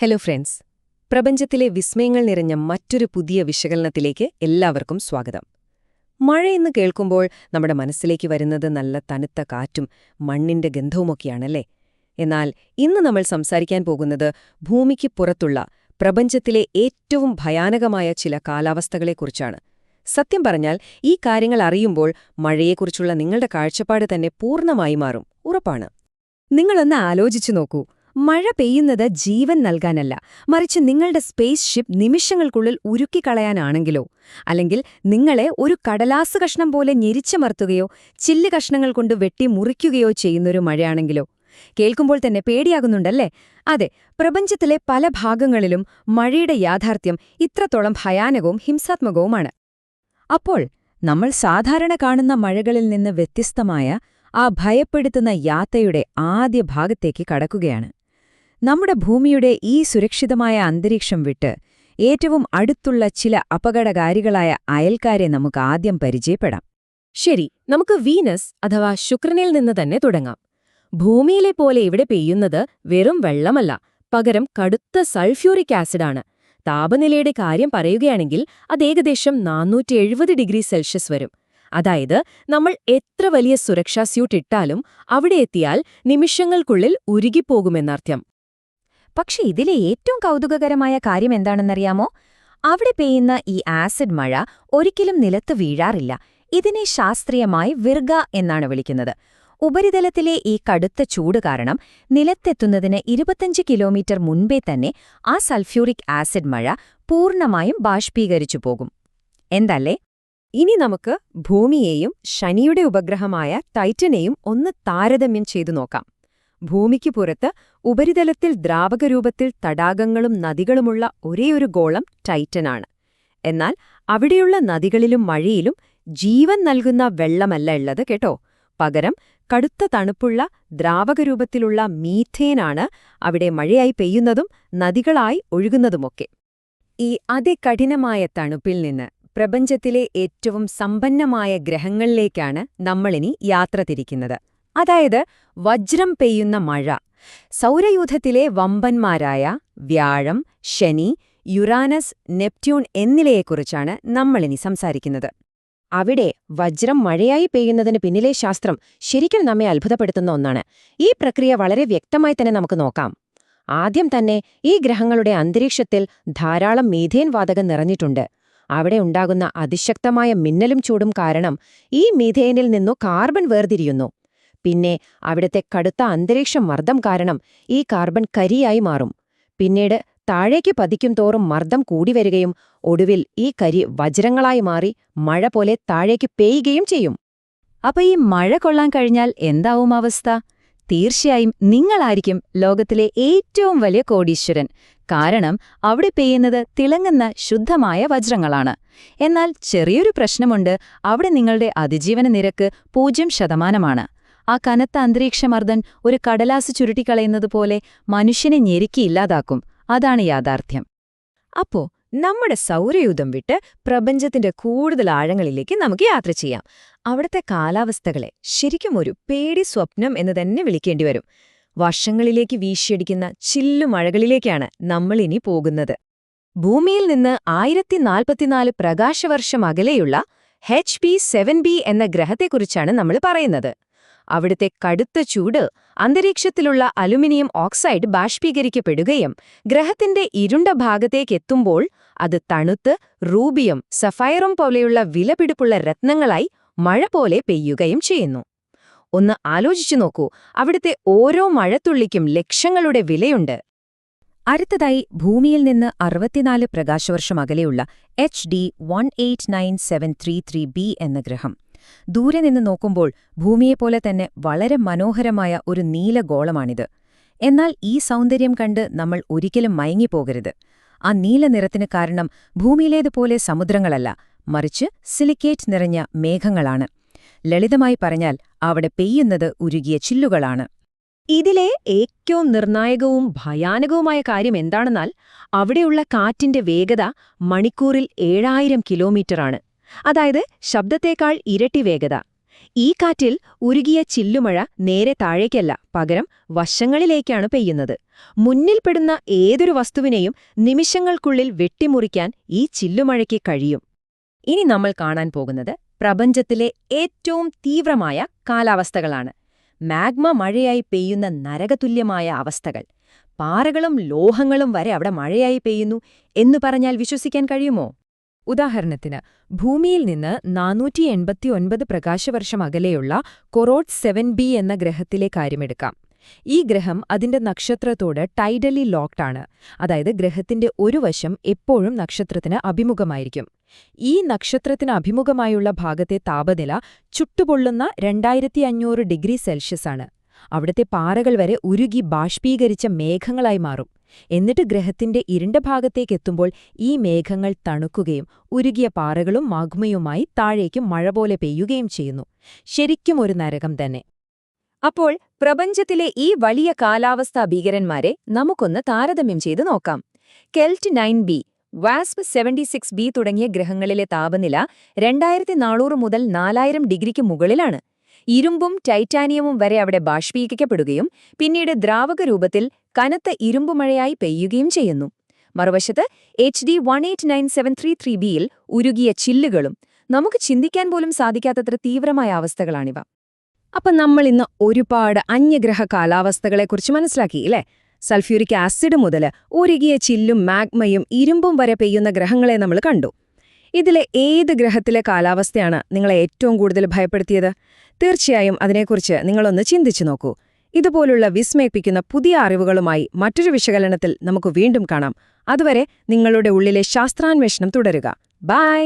Hello friends, പ്രപഞ്ചത്തിലെ വിസ്മയങ്ങൾ നിറഞ്ഞ മറ്റൊരു പുതിയ വിശകലനത്തിലേക്ക് എല്ലാവർക്കും സ്വാഗതം. മഴയെന്ന് കേൾക്കുമ്പോൾ നമ്മുടെ മനസ്സിലേക്ക് വരുന്നത് നല്ല തണുത്ത കാറ്റും മണ്ണിന്റെ ഗന്ധവുമൊക്കെയാണല്ലേ. എന്നാൽ ഇന്ന് നമ്മൾ സംസാരിക്കാൻ പോകുന്നത് ഭൂമിക്ക് പുറത്തുള്ള പ്രപഞ്ചത്തിലെ ഏറ്റവും ഭയാനകമായ ചില കാലാവസ്ഥകളെക്കുറിച്ചാണ്. സത്യം പറഞ്ഞാൽ ഈ കാര്യങ്ങൾ അറിയുമ്പോൾ മഴയെക്കുറിച്ചുള്ള നിങ്ങളുടെ കാഴ്ചപ്പാട് തന്നെ പൂർണ്ണമായി മാറും, ഉറപ്പാണ്. നിങ്ങളൊന്ന് ആലോചിച്ചു നോക്കൂ. മഴ പെയ്യുന്നത് ജീവൻ നൽകാനല്ല, മറിച്ച് നിങ്ങളുടെ സ്പേസ് ഷിപ്പ് നിമിഷങ്ങൾക്കുള്ളിൽ ഉരുക്കിക്കളയാനാണെങ്കിലോ, അല്ലെങ്കിൽ നിങ്ങളെ ഒരു കടലാസ് കഷ്ണം പോലെ ഞെരിച്ചമർത്തുകയോ ചില്ല് കഷ്ണങ്ങൾ കൊണ്ട് വെട്ടി മുറിക്കുകയോ ചെയ്യുന്നൊരു മഴയാണെങ്കിലോ. കേൾക്കുമ്പോൾ തന്നെ പേടിയാകുന്നുണ്ടല്ലേ? അതെ, പ്രപഞ്ചത്തിലെ പല ഭാഗങ്ങളിലും മഴയുടെ യാഥാർത്ഥ്യം ഇത്രത്തോളം ഭയാനകവും ഹിംസാത്മകവുമാണ്. അപ്പോൾ നമ്മൾ സാധാരണ കാണുന്ന മഴകളിൽ നിന്ന് വ്യത്യസ്തമായ ആ ഭയപ്പെടുത്തുന്ന യാത്രയുടെ ആദ്യ ഭാഗത്തേക്ക് കടക്കുകയാണ്. നമ്മുടെ ഭൂമിയുടെ ഈ സുരക്ഷിതമായ അന്തരീക്ഷം വിട്ട് ഏറ്റവും അടുത്തുള്ള ചില അപകടകാരികളായ അയൽക്കാരെ നമുക്ക് ആദ്യം പരിചയപ്പെടാം. ശരി, നമുക്ക് വീനസ് അഥവാ ശുക്രനിൽ നിന്ന് തന്നെ തുടങ്ങാം. ഭൂമിയിലെ പോലെ ഇവിടെ പെയ്യുന്നത് വെറും വെള്ളമല്ല, പകരം കടുത്ത സൾഫ്യൂറിക് ആസിഡാണ്. താപനിലയുടെ കാര്യം പറയുകയാണെങ്കിൽ അത് ഏകദേശം 470 ഡിഗ്രി സെൽഷ്യസ് വരും. അതായത് നമ്മൾ എത്ര വലിയ സുരക്ഷാ സ്യൂട്ട് ഇട്ടാലും അവിടെ എത്തിയാൽ നിമിഷങ്ങൾക്കുള്ളിൽ ഉരുകിപ്പോകുമെന്നർത്ഥം. പക്ഷെ ഇതിലെ ഏറ്റവും കൗതുകകരമായ കാര്യം എന്താണെന്നറിയാമോ? അവിടെ പെയ്യുന്ന ഈ ആസിഡ് മഴ ഒരിക്കലും നിലത്ത് വീഴാറില്ല. ഇതിനെ ശാസ്ത്രീയമായി വിർഗ എന്നാണ് വിളിക്കുന്നത്. ഉപരിതലത്തിലെ ഈ കടുത്ത ചൂട് കാരണം നിലത്തെത്തുന്നതിന് 25 കിലോമീറ്റർ മുൻപേ തന്നെ ആ സൾഫ്യൂറിക് ആസിഡ് മഴ പൂർണ്ണമായും ബാഷ്പീകരിച്ചു പോകും. എന്തല്ലേ? ഇനി നമുക്ക് ഭൂമിയെയും ശനിയുടെ ഉപഗ്രഹമായ ടൈറ്റനെയും ഒന്ന് താരതമ്യം ചെയ്തു നോക്കാം. ഭൂമിക്ക് പുറത്ത് ഉപരിതലത്തിൽ ദ്രാവകരൂപത്തിൽ തടാകങ്ങളും നദികളുമുള്ള ഒരേയൊരു ഗോളം ടൈറ്റനാണ്. എന്നാൽ അവിടെയുള്ള നദികളിലും മഴയിലും ജീവൻ നൽകുന്ന വെള്ളമല്ല ഉള്ളത് കേട്ടോ. പകരം കടുത്ത തണുപ്പുള്ള ദ്രാവകരൂപത്തിലുള്ള മീഥേനാണ് അവിടെ മഴയായി പെയ്യുന്നതും നദികളായി ഒഴുകുന്നതുമൊക്കെ. ഈ അതികഠിനമായ തണുപ്പിൽ നിന്ന് പ്രപഞ്ചത്തിലെ ഏറ്റവും സമ്പന്നമായ ഗ്രഹങ്ങളിലേക്കാണ് നമ്മളിനി യാത്ര തിരിക്കുന്നത്. അതായത് വജ്രം പെയ്യുന്ന മഴ. സൗരയൂഥത്തിലെ വമ്പന്മാരായ വ്യാഴം, ശനി, യുറാനസ്, നെപ്റ്റ്യൂൺ എന്നിവയെക്കുറിച്ചാണ് നമ്മളിനി സംസാരിക്കുന്നത്. അവിടെ വജ്രം മഴയായി പെയ്യുന്നതിന് പിന്നിലെ ശാസ്ത്രം ശരിക്കും നമ്മെ അത്ഭുതപ്പെടുത്തുന്ന ഒന്നാണ്. ഈ പ്രക്രിയ വളരെ വ്യക്തമായി തന്നെ നമുക്ക് നോക്കാം. ആദ്യം തന്നെ ഈ ഗ്രഹങ്ങളുടെ അന്തരീക്ഷത്തിൽ ധാരാളം മീഥേൻ വാതകം നിറഞ്ഞിട്ടുണ്ട്. അവിടെ ഉണ്ടാകുന്ന അതിശക്തമായ മിന്നലും ചൂടും കാരണം ഈ മീഥേനിൽ നിന്നു കാർബൺ വേർതിരിയുന്നു. പിന്നെ അവിടുത്തെ കടുത്ത അന്തരീക്ഷ മർദ്ദം കാരണം ഈ കാർബൺ കരിയായി മാറും. പിന്നീട് താഴേക്ക് പതിക്കും തോറും മർദ്ദം കൂടിവരികയും ഒടുവിൽ ഈ കരി വജ്രങ്ങളായി മാറി മഴ പോലെ താഴേക്ക് പെയ്യുകയും ചെയ്യും. അപ്പൊ ഈ മഴ കൊള്ളാൻ കഴിഞ്ഞാൽ എന്താവും അവസ്ഥ? തീർച്ചയായും നിങ്ങളായിരിക്കും ലോകത്തിലെ ഏറ്റവും വലിയ കോടീശ്വരൻ. കാരണം അവിടെ പെയ്യുന്നത് തിളങ്ങുന്ന ശുദ്ധമായ വജ്രങ്ങളാണ്. എന്നാൽ ചെറിയൊരു പ്രശ്നമുണ്ട്. അവിടെ നിങ്ങളുടെ അതിജീവന നിരക്ക് 0%. ആ കനത്ത അന്തരീക്ഷമർദ്ദൻ ഒരു കടലാസ് ചുരുട്ടിക്കളയുന്നതുപോലെ മനുഷ്യനെ ഞെരുക്കിയില്ലാതാക്കും. അതാണ് യാഥാർത്ഥ്യം. അപ്പോ നമ്മുടെ സൗരയൂഥം വിട്ട് പ്രപഞ്ചത്തിന്റെ കൂടുതൽ ആഴങ്ങളിലേക്ക് നമുക്ക് യാത്ര ചെയ്യാം. അവിടുത്തെ കാലാവസ്ഥകളെ ശരിക്കും ഒരു പേടി സ്വപ്നം എന്ന് തന്നെ വിളിക്കേണ്ടി വരും. വർഷങ്ങളിലേക്ക് വീശിയടിക്കുന്ന ചില്ലുമഴകളിലേക്കാണ് നമ്മളിനി പോകുന്നത്. ഭൂമിയിൽ നിന്ന് 1044 പ്രകാശവർഷം അകലെയുള്ള HP7b എന്ന ഗ്രഹത്തെക്കുറിച്ചാണ് നമ്മൾ പറയുന്നത്. അവിടുത്തെ കടുത്ത ചൂട് അന്തരീക്ഷത്തിലുള്ള അലുമിനിയം ഓക്സൈഡ് ബാഷ്പീകരിക്കപ്പെടുകയും ഗ്രഹത്തിന്റെ ഇരുണ്ട ഭാഗത്തേക്കെത്തുമ്പോൾ അത് തണുത്ത് റൂബിയം, സഫയറും പോലെയുള്ള വിലപിടിപ്പുള്ള രത്നങ്ങളായി മഴ പോലെ പെയ്യുകയും ചെയ്യുന്നു. ഒന്ന് ആലോചിച്ചു നോക്കൂ, അവിടുത്തെ ഓരോ മഴത്തുള്ളിക്കും ലക്ഷങ്ങളുടെ വിലയുണ്ട്. അടുത്തതായി ഭൂമിയിൽ നിന്ന് 64 പ്രകാശവർഷം അകലെയുള്ള HD 189733b എന്ന ഗ്രഹം. ദൂരെ നിന്ന് നോക്കുമ്പോൾ ഭൂമിയെപ്പോലെ തന്നെ വളരെ മനോഹരമായ ഒരു നീലഗോളമാണിത്. എന്നാൽ ഈ സൗന്ദര്യം കണ്ട് നമ്മൾ ഒരിക്കലും മയങ്ങിപ്പോകരുത്. ആ നീല നിറത്തിന് കാരണം ഭൂമിയിലേതുപോലെ സമുദ്രങ്ങളല്ല, മറിച്ച് സിലിക്കേറ്റ് നിറഞ്ഞ മേഘങ്ങളാണ്. ലളിതമായി പറഞ്ഞാൽ അവിടെ പെയ്യുന്നത് ഉരുകിയ ചില്ലുകളാണ്. ഇതിലെ ഏറ്റവും നിർണായകവും ഭയാനകവുമായ കാര്യം എന്താണെന്നാൽ അവിടെയുള്ള കാറ്റിന്റെ വേഗത മണിക്കൂറിൽ 7000 കിലോമീറ്ററാണ്. അതായത് ശബ്ദത്തേക്കാൾ ഇരട്ടി വേഗത. ഈ കാറ്റിൽ ഉരുകിയ ചില്ലുമഴ നേരെ താഴേക്കല്ല, പകരം വശങ്ങളിലേക്കാണ് പെയ്യുന്നത്. മുന്നിൽപ്പെടുന്ന ഏതൊരു വസ്തുവിനെയും നിമിഷങ്ങൾക്കുള്ളിൽ വെട്ടിമുറിക്കാൻ ഈ ചില്ലുമഴയ്ക്ക് കഴിയും. ഇനി നമ്മൾ കാണാൻ പോകുന്നത് പ്രപഞ്ചത്തിലെ ഏറ്റവും തീവ്രമായ കാലാവസ്ഥകളാണ്. മാഗ്മ മഴയായി പെയ്യുന്ന നരകതുല്യമായ അവസ്ഥകൾ. പാറകളും ലോഹങ്ങളും വരെ അവിടെ മഴയായി പെയ്യുന്നു എന്നു പറഞ്ഞാൽ വിശ്വസിക്കാൻ കഴിയുമോ? ഉദാഹരണത്തിന്, ഭൂമിയിൽ നിന്ന് 489 പ്രകാശവർഷം അകലെയുള്ള കൊറോഡ് 7b എന്ന ഗ്രഹത്തിലെ കാര്യമെടുക്കാം. ഈ ഗ്രഹം അതിന്റെ നക്ഷത്രത്തോട് ടൈഡലി ലോക്ക്ഡാണ്. അതായത് ഗ്രഹത്തിന്റെ ഒരു വശം എപ്പോഴും നക്ഷത്രത്തിന് അഭിമുഖമായിരിക്കും. ഈ നക്ഷത്രത്തിന് അഭിമുഖമായുള്ള ഭാഗത്തെ താപനില ചുട്ടുപൊള്ളുന്ന 2500 ഡിഗ്രി സെൽഷ്യസാണ്. അവിടുത്തെ പാറകൾ വരെ ഉരുകി ബാഷ്പീകരിച്ച മേഘങ്ങളായി മാറും. എന്നിട്ട് ഗ്രഹത്തിന്റെ ഇരുണ്ട ഭാഗത്തേക്കെത്തുമ്പോൾ ഈ മേഘങ്ങൾ തണുക്കുകയും ഉരുകിയ പാറകളും മാഗ്മയുമായി താഴേക്ക് മഴ പോലെ പെയ്യുകയും ചെയ്യുന്നു. ശരിക്കും ഒരു നരകം തന്നെ. അപ്പോൾ പ്രപഞ്ചത്തിലെ ഈ വലിയ കാലാവസ്ഥാ ഭീകരന്മാരെ നമുക്കൊന്ന് താരതമ്യം ചെയ്ത് നോക്കാം. കെൽറ്റ് 9b, വാസ്പ് 76b തുടങ്ങിയ ഗ്രഹങ്ങളിലെ താപനില 2400 മുതൽ 4000 ഡിഗ്രിക്ക് മുകളിലാണ്. ഇരുമ്പും ടൈറ്റാനിയമും വരെ അവിടെ ബാഷ്പീകരിക്കപ്പെടുകയും പിന്നീട് ദ്രാവക രൂപത്തിൽ കനത്ത ഇരുമ്പുമഴയായി പെയ്യുകയും ചെയ്യുന്നു. മറുവശത്ത് HD 189733bയിൽ ഉരുകിയ ചില്ലുകളും. നമുക്ക് ചിന്തിക്കാൻ പോലും സാധിക്കാത്തത്ര തീവ്രമായ അവസ്ഥകളാണിവ. അപ്പം നമ്മൾ ഇന്ന് ഒരുപാട് അന്യഗ്രഹ കാലാവസ്ഥകളെക്കുറിച്ച് മനസ്സിലാക്കിയില്ലേ? സൾഫ്യൂരിക് ആസിഡ് മുതൽ ഉരുകിയ ചില്ലും മാഗ്മയും ഇരുമ്പും വരെ പെയ്യുന്ന ഗ്രഹങ്ങളെ നമ്മൾ കണ്ടു. ഇതിലെ ഏത് ഗ്രഹത്തിലെ കാലാവസ്ഥയാണ് നിങ്ങളെ ഏറ്റവും കൂടുതൽ ഭയപ്പെടുത്തിയത്? തീർച്ചയായും അതിനെക്കുറിച്ച് നിങ്ങളൊന്ന് ചിന്തിച്ചു നോക്കൂ. ഇതുപോലുള്ള വിസ്മയിപ്പിക്കുന്ന പുതിയ അറിവുകളുമായി മറ്റൊരു വിശകലനത്തിൽ നമുക്ക് വീണ്ടും കാണാം. അതുവരെ നിങ്ങളുടെ ഉള്ളിലെ ശാസ്ത്രാന്വേഷണം തുടരുക. ബൈ.